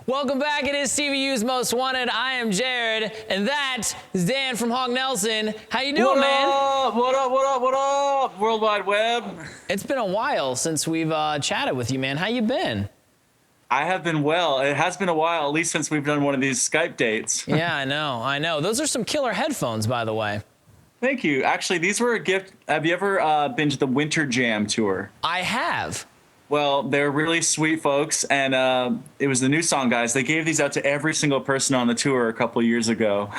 Welcome back. It is TVU's Most Wanted. I am Jared, and that is Dan from Hog Nelson. How you doing, man? What up, what up, what up, World Wide Web? It's been a while since we've chatted with you, man. How you been? I have been well. It has been a while, at least since we've done one of these Skype dates. Yeah, I know. Those are some killer headphones, by the way. Thank you. Actually, these were a gift. Have you ever been to the Winter Jam tour? I have. Well, they're really sweet folks, and it was the New Song guys. They gave these out to every single person on the tour a couple of years ago,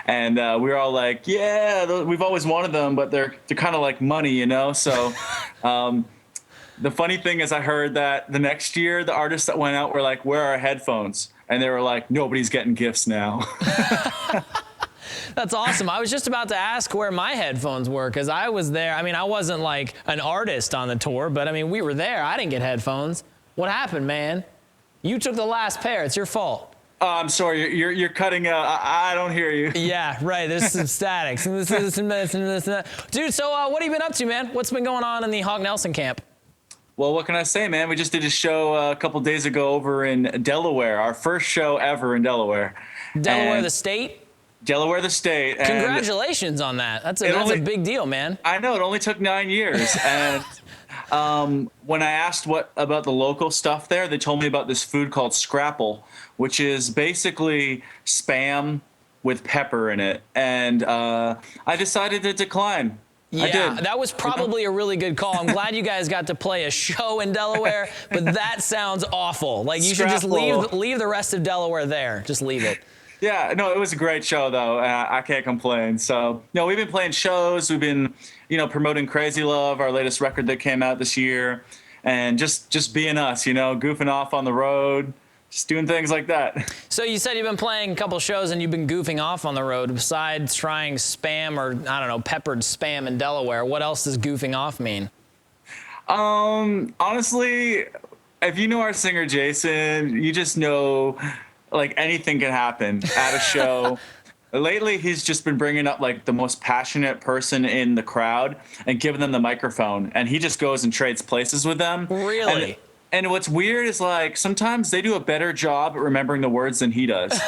and we were all like, "Yeah, we've always wanted them, but they're kind of like money, you know." So, the funny thing is, I heard that the next year the artists that went out were like, "Where are our headphones?" And they were like, "Nobody's getting gifts now." That's awesome. I was just about to ask where my headphones were because I was there. I mean, I wasn't like an artist on the tour, but I mean, we were there. I didn't get headphones. What happened, man? You took the last pair. It's your fault. Oh, I'm sorry. You're cutting out. I don't hear you. Yeah, right. There's some static. Dude, so what have you been up to, man? What's been going on in the Hog Nelson camp? Well, what can I say, man? We just did a show a couple days ago over in Delaware. Our first show ever in Delaware. Delaware, the state? Delaware, the state. And congratulations on that. That's a big deal, man. I know. It only took 9 years. And when I asked what about the local stuff there, they told me about this food called scrapple, which is basically Spam with pepper in it. And I decided to decline. Yeah, that was probably a really good call. I'm glad you guys got to play a show in Delaware, but that sounds awful. Like, you should just leave the rest of Delaware there. Just leave it. Yeah, no, it was a great show, though. I can't complain. So, we've been playing shows. We've been, promoting Crazy Love, our latest record that came out this year, and just being us, goofing off on the road, just doing things like that. So you said you've been playing a couple shows and you've been goofing off on the road. Besides trying Spam or, I don't know, peppered Spam in Delaware, what else does goofing off mean? Honestly, if you know our singer, Jason, you just know... like anything can happen at a show. Lately, he's just been bringing up like the most passionate person in the crowd and giving them the microphone, and he just goes and trades places with them. Really? And what's weird is like sometimes they do a better job at remembering the words than he does.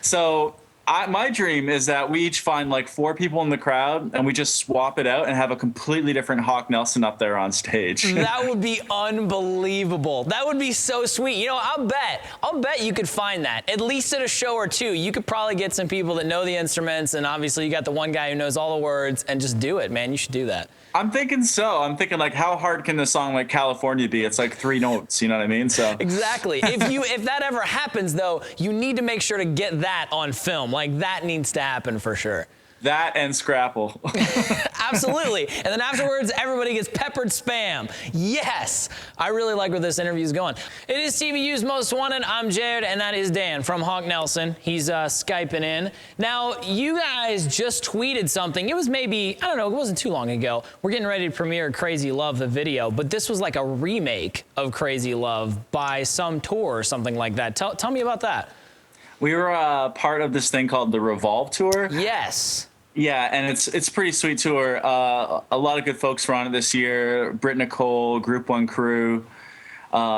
So my dream is that we each find like 4 people in the crowd and we just swap it out and have a completely different Hawk Nelson up there on stage. That would be unbelievable. That would be so sweet. I'll bet you could find that at least at a show or two. You could probably get some people that know the instruments, and obviously you got the one guy who knows all the words, and just do it, man. You should do that. I'm thinking so. I'm thinking like, how hard can a song like California be? It's like 3 notes, you know what I mean? So exactly. If that ever happens, though, you need to make sure to get that on film. Like, that needs to happen for sure. That and Scrapple. Absolutely. And then afterwards, everybody gets peppered Spam. Yes. I really like where this interview is going. It is TVU's Most Wanted. I'm Jared, and that is Dan from Hawk Nelson. He's Skyping in. Now, you guys just tweeted something. It was maybe, I don't know, it wasn't too long ago. We're getting ready to premiere Crazy Love, the video, but this was like a remake of Crazy Love by some tour or something like that. Tell me about that. We were part of this thing called the Revolve Tour. Yes. Yeah, and it's a pretty sweet tour. A lot of good folks were on it this year. Britt Nicole, Group One Crew,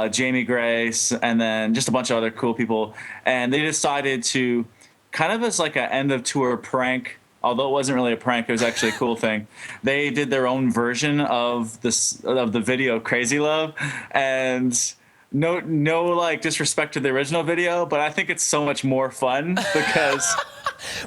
Jamie Grace, and then just a bunch of other cool people. And they decided to, kind of as like an end of tour prank, although it wasn't really a prank, it was actually a cool thing. They did their own version of the video Crazy Love, and no like disrespect to the original video, but I think it's so much more fun because.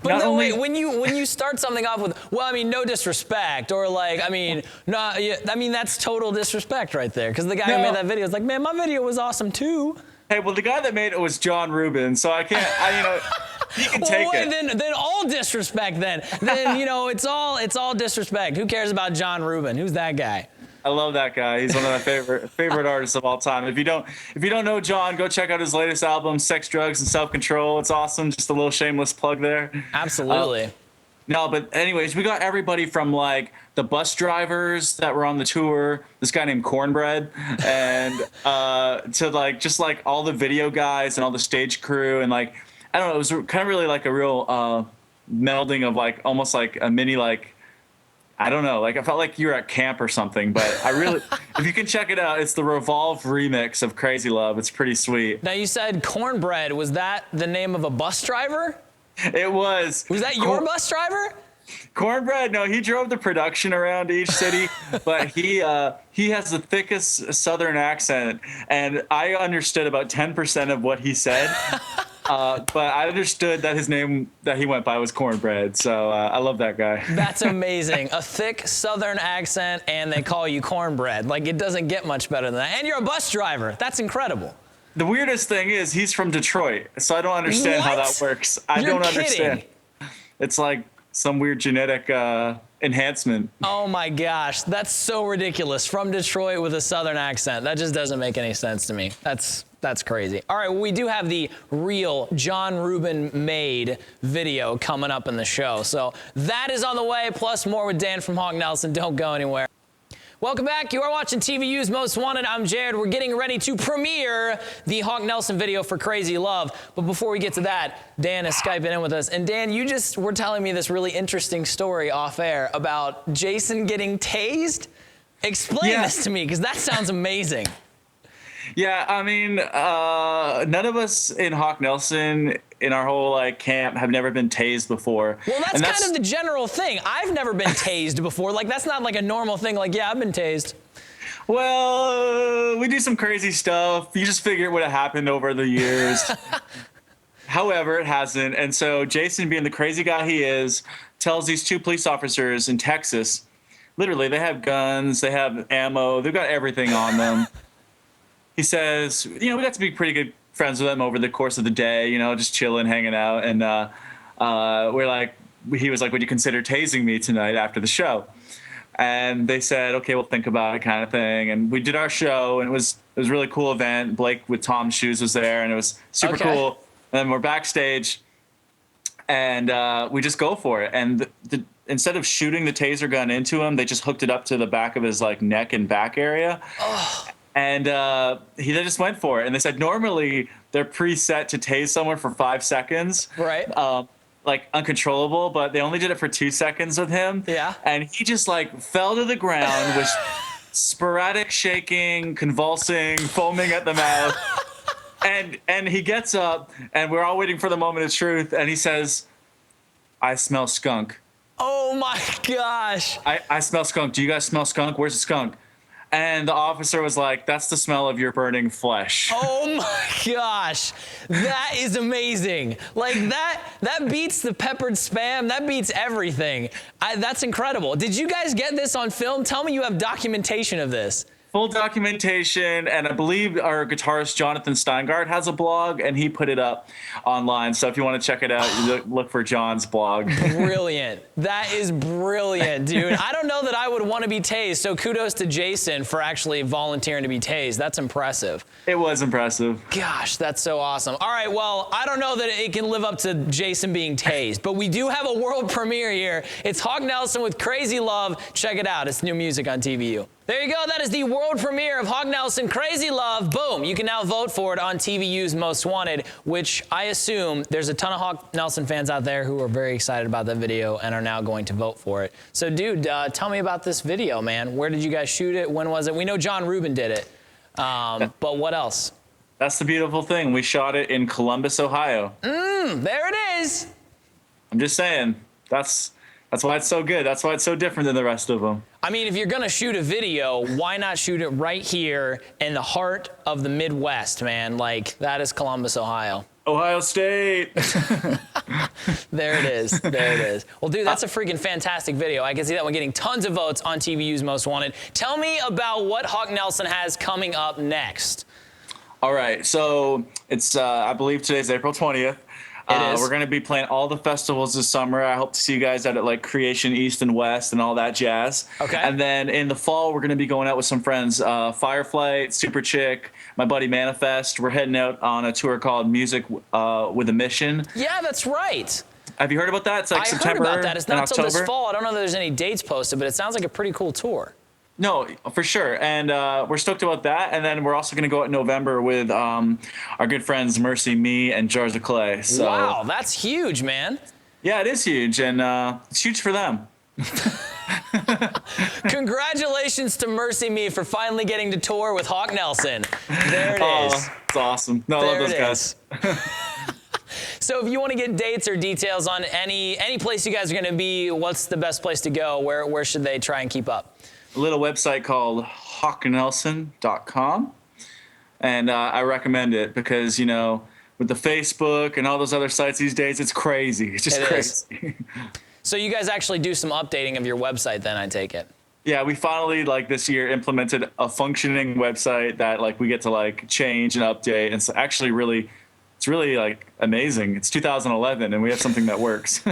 But no, wait, when you start something off with, well, I mean, no disrespect, or like, I mean, that's total disrespect right there, because the guy who made that video is like, man, my video was awesome too. Hey, well, the guy that made it was John Rubin, so he can take it. Then all disrespect then. Then, it's all disrespect. Who cares about John Rubin? Who's that guy? I love that guy. He's one of my favorite artists of all time. If you don't know John, go check out his latest album, Sex, Drugs, and Self-Control. It's awesome. Just a little shameless plug there. Absolutely. No, but anyways, we got everybody from like the bus drivers that were on the tour, this guy named Cornbread, and to like just like all the video guys and all the stage crew, and like I don't know, it was kind of really like a real melding of like almost like a mini like I don't know. Like, I felt like you were at camp or something, but I really, if you can check it out, it's the Revolve remix of Crazy Love. It's pretty sweet. Now, you said Cornbread. Was that the name of a bus driver? It was. Was that your bus driver? Cornbread, no, he drove the production around each city, but he has the thickest Southern accent, and I understood about 10% of what he said. But I understood that his name that he went by was Cornbread, so I love that guy. That's amazing. A thick Southern accent, and they call you Cornbread. Like, it doesn't get much better than that. And you're a bus driver. That's incredible. The weirdest thing is he's from Detroit, so I don't understand how that works. I don't understand. It's like some weird genetic enhancement. Oh my gosh, that's so ridiculous. From Detroit with a Southern accent. That just doesn't make any sense to me. That's crazy. All right, well, we do have the real John Rubin made video coming up in the show. So that is on the way, plus more with Dan from Hawk Nelson. Don't go anywhere. Welcome back. You are watching TVU's Most Wanted. I'm Jared. We're getting ready to premiere the Hawk Nelson video for Crazy Love. But before we get to that, Dan is Skyping in with us. And Dan, you just were telling me this really interesting story off air about Jason getting tased. Explain this to me, because that sounds amazing. Yeah, I mean, none of us in Hawk Nelson in our whole camp have never been tased before. Well, that's kind of the general thing. I've never been tased before. Like, that's not like a normal thing. Like, yeah, I've been tased. Well, we do some crazy stuff. You just figure it would have happened over the years. However, it hasn't. And so Jason, being the crazy guy he is, tells these two police officers in Texas, literally, they have guns, they have ammo, they've got everything on them. He says, we got to be pretty good friends with them over the course of the day, just chilling, hanging out. And he was like, would you consider tasing me tonight after the show? And they said, okay, we'll think about it, kind of thing. And we did our show, and it was a really cool event. Blake with Tom's shoes was there, and it was super cool. And then we're backstage, and we just go for it. And instead of shooting the taser gun into him, they just hooked it up to the back of his neck and back area. Oh. And they just went for it. And they said normally they're preset to tase someone for 5 seconds. Right. Uncontrollable, but they only did it for 2 seconds with him. Yeah. And he just fell to the ground with sporadic shaking, convulsing, foaming at the mouth. And he gets up, and we're all waiting for the moment of truth. And he says, I smell skunk. Oh my gosh. I smell skunk. Do you guys smell skunk? Where's the skunk? And the officer was like, that's the smell of your burning flesh. Oh my gosh. That is amazing. That beats the peppered spam. That beats everything. That's incredible. Did you guys get this on film? Tell me you have documentation of this. Full documentation, and I believe our guitarist Jonathan Steingart has a blog, and he put it up online. So if you want to check it out, look for John's blog. Brilliant. That is brilliant, dude. I don't know that I would want to be tased, so kudos to Jason for actually volunteering to be tased. That's impressive. It was impressive. Gosh, that's so awesome. All right, well, I don't know that it can live up to Jason being tased, but we do have a world premiere here. It's Hawk Nelson with Crazy Love. Check it out. It's new music on TVU. There you go. That is the world premiere of Hawk Nelson, Crazy Love. Boom. You can now vote for it on TVU's Most Wanted, which I assume there's a ton of Hawk Nelson fans out there who are very excited about that video and are now going to vote for it. So, dude, tell me about this video, man. Where did you guys shoot it? When was it? We know John Rubin did it, but what else? That's the beautiful thing. We shot it in Columbus, Ohio. There it is. I'm just saying. That's why it's so good. That's why it's so different than the rest of them. I mean, if you're going to shoot a video, why not shoot it right here in the heart of the Midwest, man? That is Columbus, Ohio. Ohio State. There it is. There it is. Well, dude, that's a freaking fantastic video. I can see that one getting tons of votes on TVU's Most Wanted. Tell me about what Hawk Nelson has coming up next. All right. So it's, I believe today's April 20th. We're going to be playing all the festivals this summer. I hope to see you guys at Creation East and West and all that jazz. Okay. And then in the fall, we're going to be going out with some friends, Fireflight, Super Chick, my buddy Manifest. We're heading out on a tour called Music with a Mission. Yeah, that's right. Have you heard about that? It's September. I heard about that. It's not until this fall. I don't know that there's any dates posted, but it sounds like a pretty cool tour. No, for sure. And we're stoked about that. And then we're also going to go out in November with our good friends Mercy, Me, and Jars of Clay. So, wow, that's huge, man. Yeah, it is huge. And it's huge for them. Congratulations to Mercy Me for finally getting to tour with Hawk Nelson. There it is. It's awesome. No, I love those guys. So if you want to get dates or details on any place you guys are going to be, what's the best place to go? Where should they try and keep up? A little website called hawknelson.com. And I recommend it because, you know, with the Facebook and all those other sites these days, it's crazy. It's just crazy. So you guys actually do some updating of your website then, I take it? Yeah, we finally, like, this year implemented a functioning website that, like, we get to, like, change and update. And it's actually really, like, amazing. It's 2011, and we have something that works.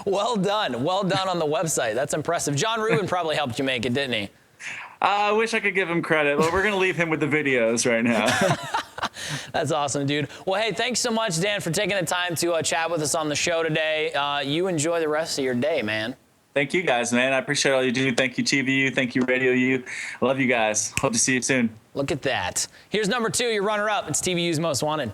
Well done. Well done on the website. That's impressive. John Rubin probably helped you make it, didn't he? I wish I could give him credit, but we're going to leave him with the videos right now. That's awesome, dude. Well, hey, thanks so much, Dan, for taking the time to chat with us on the show today. You enjoy the rest of your day, man. Thank you guys, man. I appreciate all you do. Thank you, TVU. Thank you, RadioU. I love you guys. Hope to see you soon. Look at that. Here's number 2, your runner-up. It's TVU's Most Wanted.